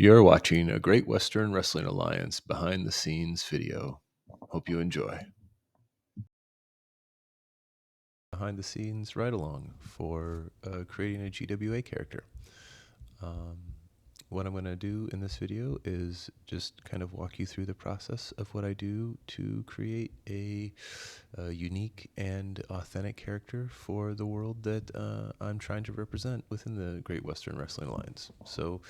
You're watching a Great Western Wrestling Alliance behind the scenes video. Hope you enjoy. Behind the scenes ride along for creating a GWA character. Um, what I'm going to do in this video is just kind of walk you through the process of what I do to create a unique and authentic character for the world that I'm trying to represent within the Great Western Wrestling Alliance. So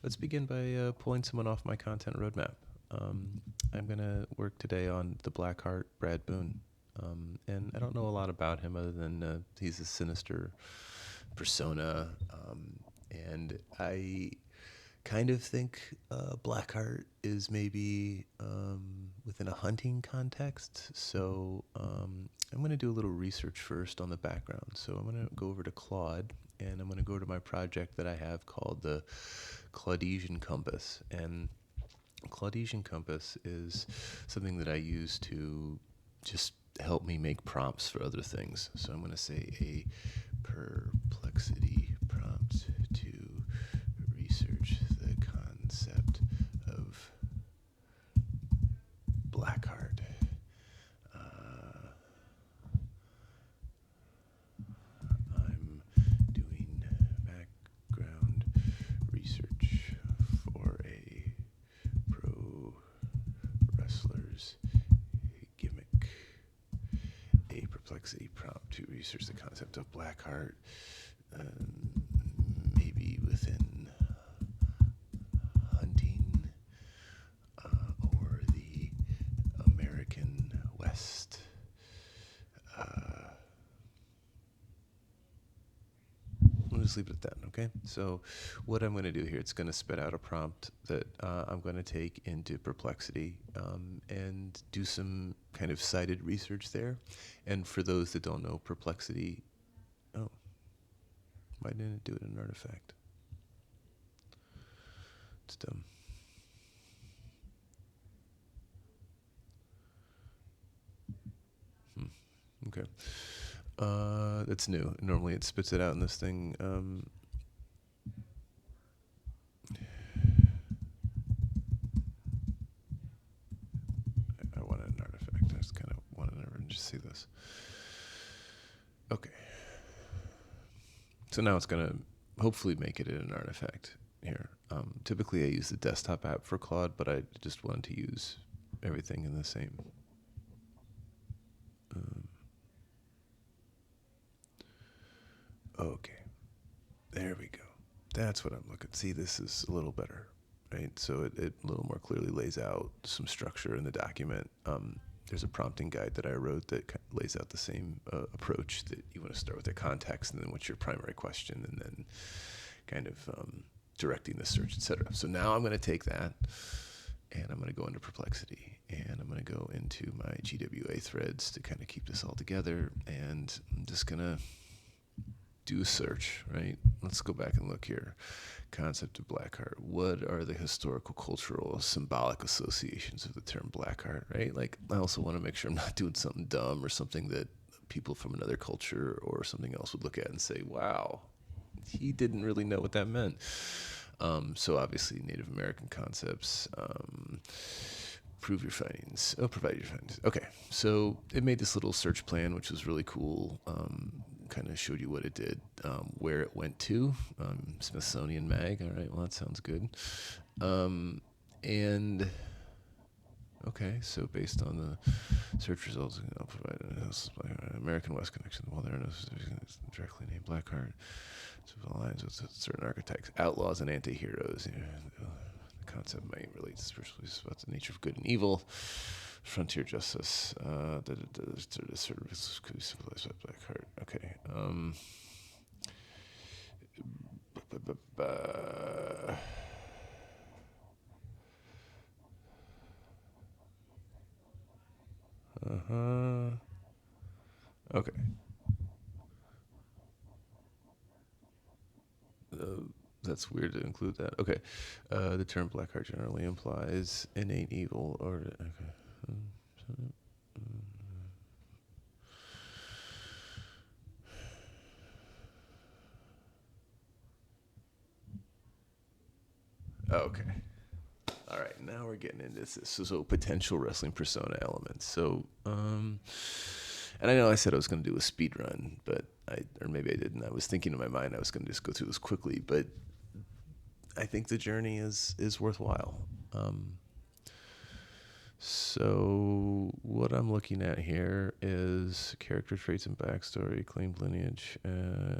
let's begin by pulling someone off my content roadmap. I'm going to work today on the Blackheart, Brad Boone. And I don't know a lot about him other than he's a sinister persona. And I kind of think Blackheart is maybe within a hunting context. So I'm going to do a little research first on the background. So I'm going to go over to Claude, and I'm going to go to my project that I have called the Claudesian Compass. And Claudesian Compass is something that I use to just help me make prompts for other things. So I'm going to say a perplexity prompt to research the concept of Blackheart. I'm doing background research for a pro wrestler's gimmick. A perplexity prompt to research the concept of Blackheart. Maybe within hunting or the American West. We'll just leave it at that, okay? So what I'm going to do here, it's going to spit out a prompt that I'm going to take into Perplexity and do some kind of cited research there. And for those that don't know, Perplexity, oh, why didn't it do it in an artifact? It's dumb. Okay. That's new. Normally it spits it out in this thing. I wanted an artifact. I just kind of wanted to just see this. Okay. So now it's going to hopefully make it in an artifact here. Typically I use the desktop app for Claude, but I just wanted to use everything in the same. Okay. There we go. That's what I'm looking. See, this is a little better, right? So it a little more clearly lays out some structure in the document. There's a prompting guide that I wrote that lays out the same approach that you want to start with the context and then what's your primary question and then kind of directing the search, etc. So now I'm going to take that and I'm going to go into Perplexity and I'm going to go into my GWA threads to kind of keep this all together, and I'm just going to do a search, right? Let's go back and look here. Concept of Blackheart. What are the historical, cultural, symbolic associations of the term Blackheart, right? Like, I also want to make sure I'm not doing something dumb or something that people from another culture or something else would look at and say, wow, he didn't really know what that meant. So obviously Native American concepts, prove your findings. Oh, provide your findings. Okay, so it made this little search plan, which was really cool. Kind of showed you what it did, where it went to. Smithsonian Mag. All right, well, that sounds good. And okay, so based on the search results, I'll provide an American West connection. Well, there are no directly named Blackheart. So it aligns with certain archetypes, outlaws, and anti-heroes. The concept might relate to spiritual about the nature of good and evil, frontier justice. Service could be symbolized by Blackheart. Okay. Okay. That's weird to include that. Okay. The term Blackheart generally implies innate evil or. Okay. Okay. All right, now we're getting into this. So potential wrestling persona elements. And I know I said I was going to do a speed run, or maybe I didn't. I was thinking in my mind I was going to just go through this quickly, but I think the journey is worthwhile. So what I'm looking at here is character traits and backstory, claimed lineage,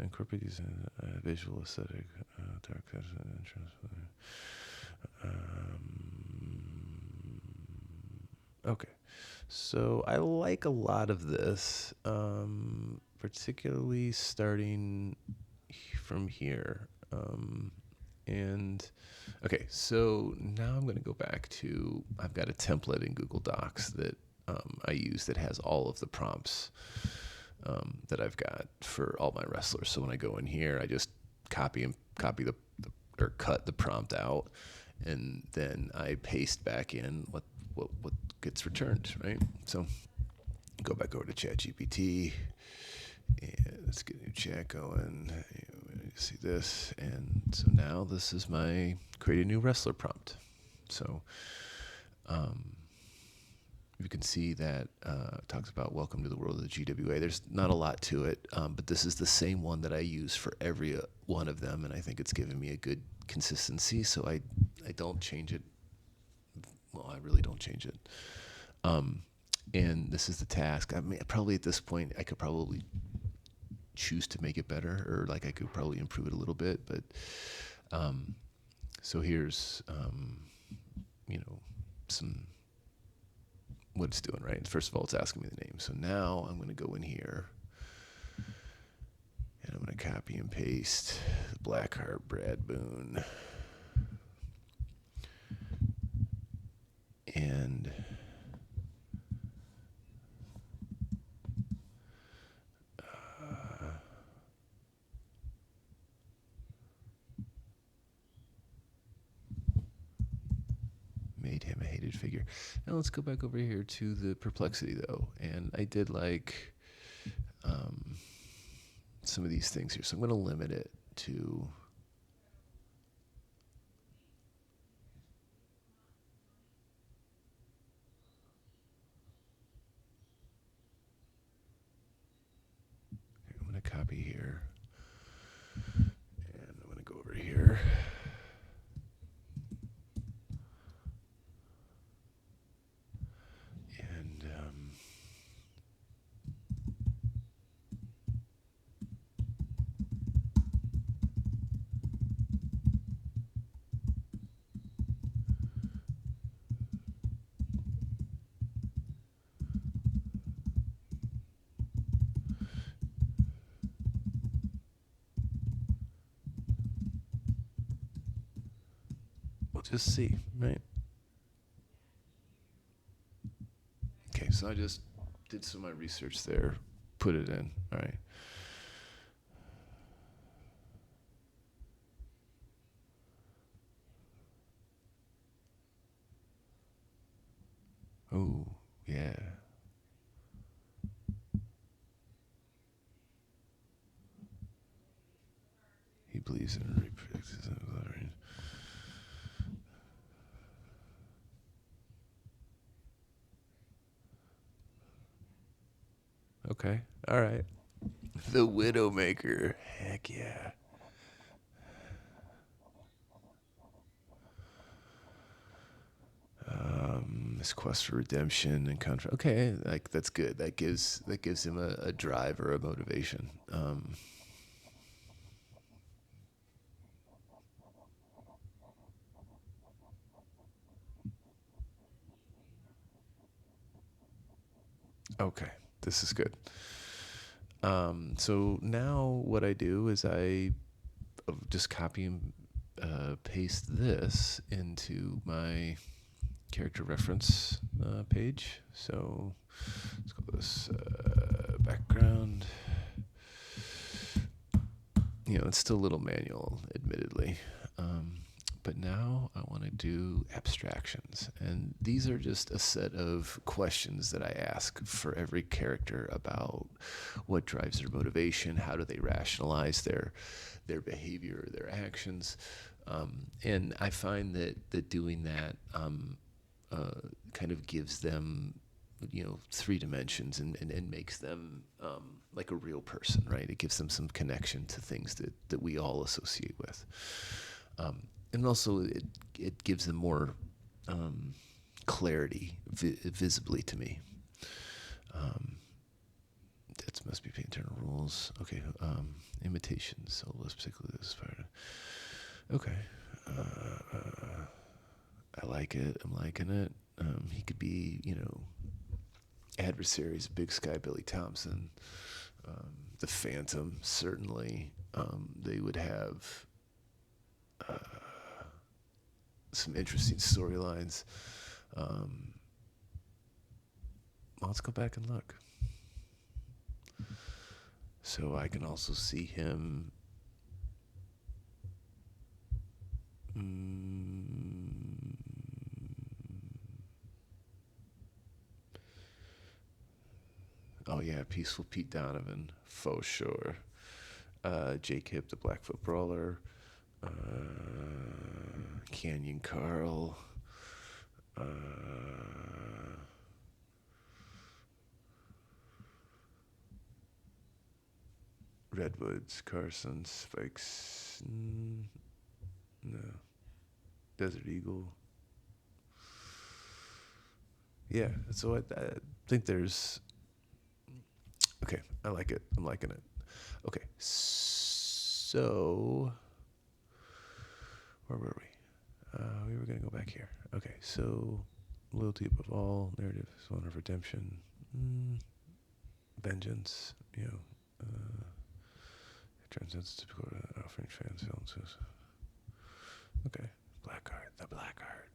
incorporate these visual aesthetic, dark entrance. Okay, so I like a lot of this, particularly starting from here. And okay, so now I'm going to go back to, I've got a template in Google Docs that I use that has all of the prompts that I've got for all my wrestlers. So when I go in here, I just copy or cut the prompt out, and then I paste back in what gets returned, right? So go back over to ChatGPT, and let's get a new chat going. See this, and so now this is my create a new wrestler prompt. So you can see that it talks about welcome to the world of the GWA. There's not a lot to it, but this is the same one that I use for every one of them, and I think it's given me a good consistency, so I don't change it. Well, I really don't change it. And this is the task. I mean, probably at this point, I could probably choose to make it better, or like I could probably improve it a little bit, but so here's some what it's doing, right? First of all, it's asking me the name. So now I'm going to go in here and I'm going to copy and paste Blackheart Brad Boone, and made him a hated figure. Now let's go back over here to the perplexity, though, and I did like some of these things here, so I'm going to limit it to I'm going to copy here, and I'm going to go over here. And we'll just see, right? Okay, so I just did some of my research there, put it in. All right. Oh, yeah. He believes in reproductive. Okay. All right. The Widowmaker. Heck yeah. His quest for redemption and contract. Okay, like that's good. That gives him a drive or a motivation. Okay, this is good. So now what I do is I just copy and paste this into my character reference page. So let's call this background. It's still a little manual, admittedly. But now I want to do abstractions. And these are just a set of questions that I ask for every character about what drives their motivation, how do they rationalize their behavior, their actions. And I find that doing that kind of gives them, three dimensions, and makes them like a real person, right? It gives them some connection to things that we all associate with. And also it gives them more clarity visibly to me. That must be internal rules. Okay, imitations, soloist, particularly this part. Okay. I like it. I'm liking it. He could be, adversaries, Big Sky Billy Thompson, the Phantom, certainly. They would have some interesting storylines. Let's go back and look. So I can also see him. Oh yeah, Peaceful Pete Donovan, faux sure. Jake Hipp, the Blackfoot Brawler. Canyon Carl. Redwoods, Carson, Spikes. No. Desert Eagle. Yeah, so I think there's. Okay, I like it. I'm liking it. Okay, so where were we? We were gonna go back here. Okay, so loyalty above all, narrative is one of redemption, vengeance. Transcends typical offering fans films. Okay, Blackheart, the Blackheart.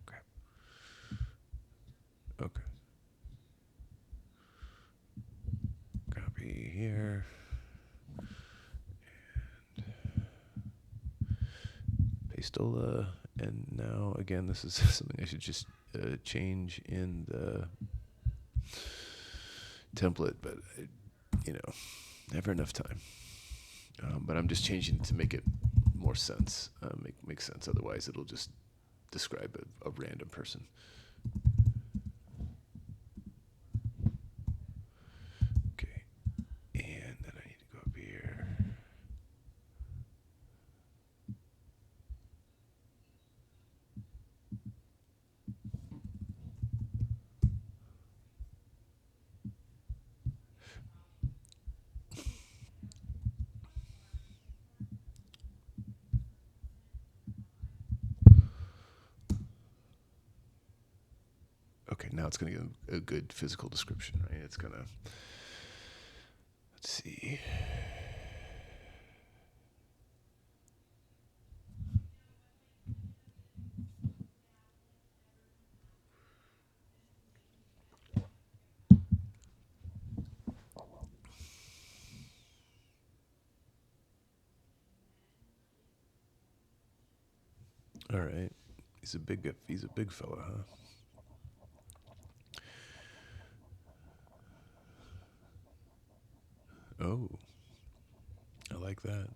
Crap. Okay. Copy here. Pastola, and now again, this is something I should just change in the template, but never enough time. But I'm just changing it to make it more sense, make sense. Otherwise, it'll just describe a random person. Okay, and then I need to go up here. Okay, now it's going to give a good physical description, right? It's going to, let's see. All right. He's a big fella, huh? Oh, I like that.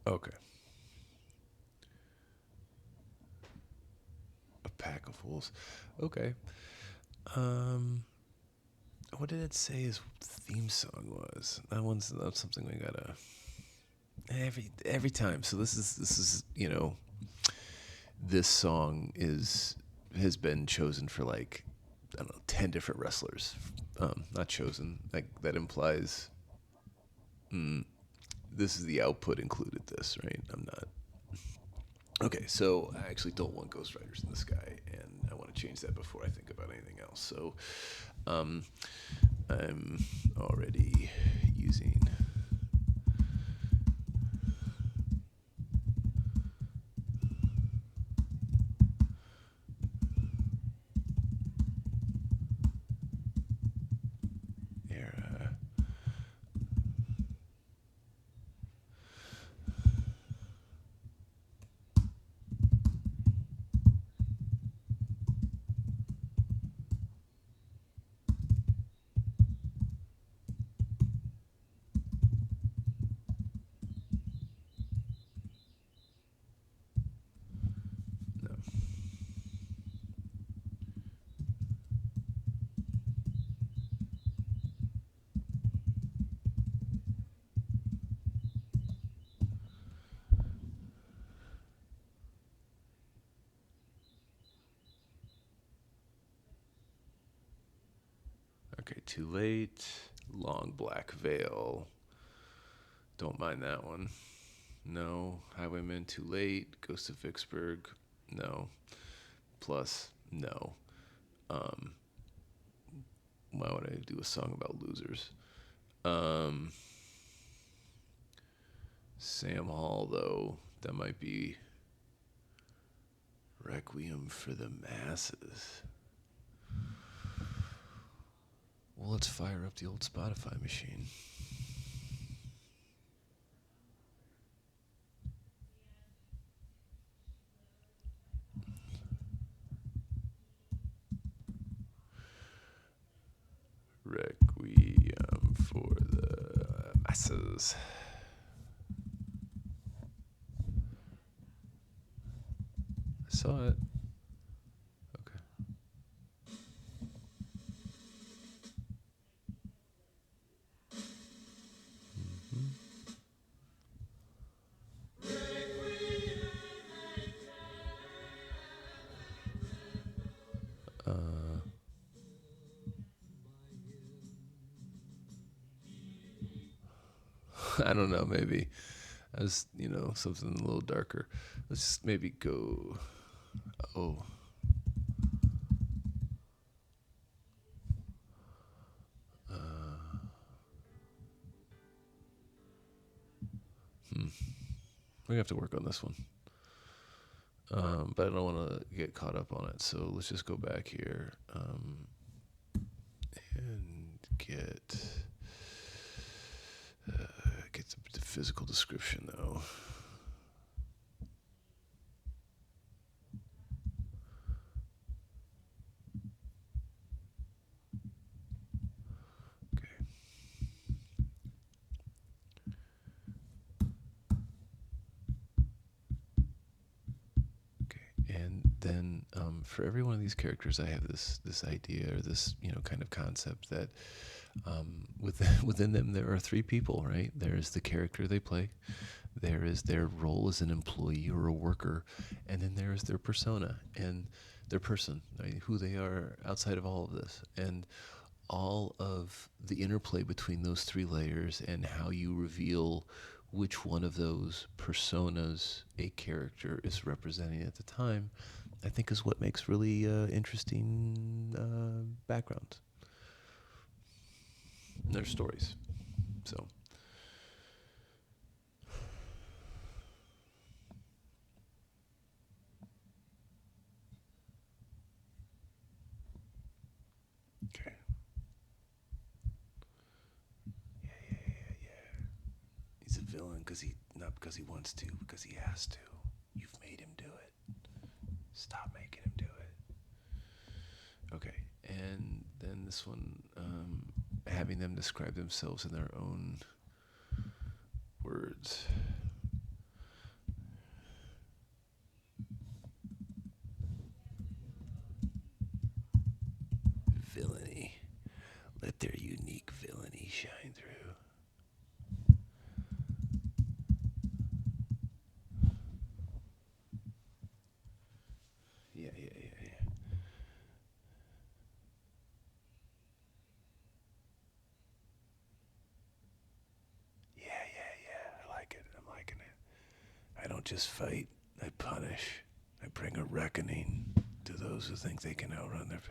Okay. A pack of wolves. Okay. What did it say his theme song was? That's something we gotta every time. So this is this song has been chosen for like I don't know 10 different wrestlers. Not chosen. Like that implies this is the output included this, right? I'm not. Okay, so I actually don't want Ghost Riders in the Sky, and I want to change that before I think about anything else. So I'm already using era. Okay, Too Late, Long Black Veil. Don't mind that one. No. Highwayman, Too Late, Ghost of Vicksburg. No. Plus, no. Um, why would I do a song about losers? Um, Sam Hall, though, that might be Requiem for the Masses. Well, let's fire up the old Spotify machine. Requiem for the Masses. I saw it. Okay. Mm-hmm. Uh, I don't know. Maybe as something a little darker. Let's maybe go. Oh, uh, hmm. We have to work on this one. But I don't want to get caught up on it. So let's just go back here and get the physical description though. Okay. Okay. And then for every one of these characters, I have this idea or this kind of concept that within them there are three people, right? There's the character they play, there is their role as an employee or a worker, and then there is their persona and their person, right? Who they are outside of all of this, and all of the interplay between those three layers and how you reveal which one of those personas a character is representing at the time, I think is what makes really interesting backgrounds. Their stories. So, okay. Yeah, yeah, yeah, yeah. He's a villain because he not because he wants to, because he has to. You've made him do it. Stop making him do it. Okay, and then this one, having them describe themselves in their own words. Villainy. Let their unique villainy shine through. Yeah, yeah, yeah, yeah. Yeah, yeah, yeah. I like it. I'm liking it. I don't just fight, I punish. I bring a reckoning to those who think they can outrun their.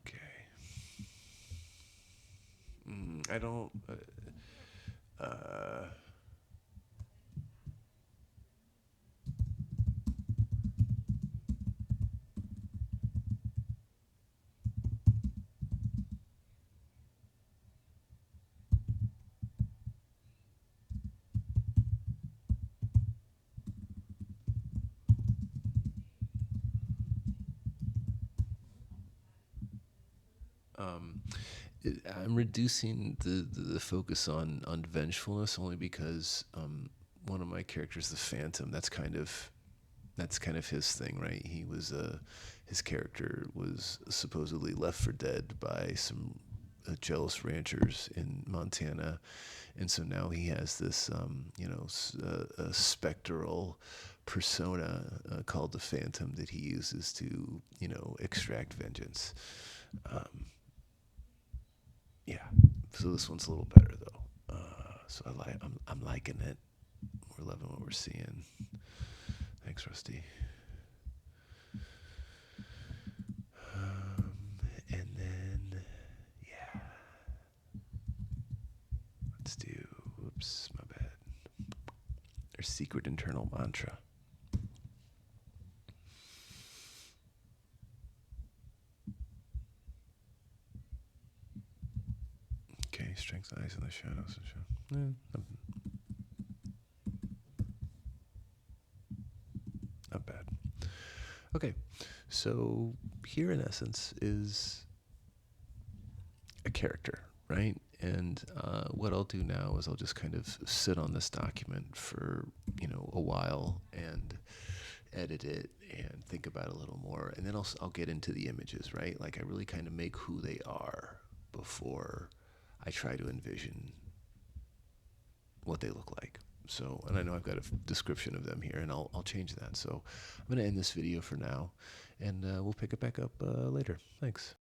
Okay. I don't. Uh, um, I'm reducing the focus on vengefulness only because one of my characters, the Phantom, that's kind of his thing, right? His character was supposedly left for dead by some jealous ranchers in Montana, and so now he has this, a spectral persona called the Phantom that he uses to, extract vengeance. Um, yeah, so this one's a little better though. So I'm liking it. We're loving what we're seeing. Thanks, Rusty. And then, yeah, let's do, whoops, my bad. Our secret internal mantra. Okay, strength eyes in the shadows. Not bad. Okay, so here in essence is a character, right? And what I'll do now is I'll just kind of sit on this document for, a while and edit it and think about it a little more. And then I'll get into the images, right? Like I really kind of make who they are before I try to envision what they look like. So, and I know I've got a description of them here, and I'll change that. So I'm going to end this video for now, and we'll pick it back up later. Thanks.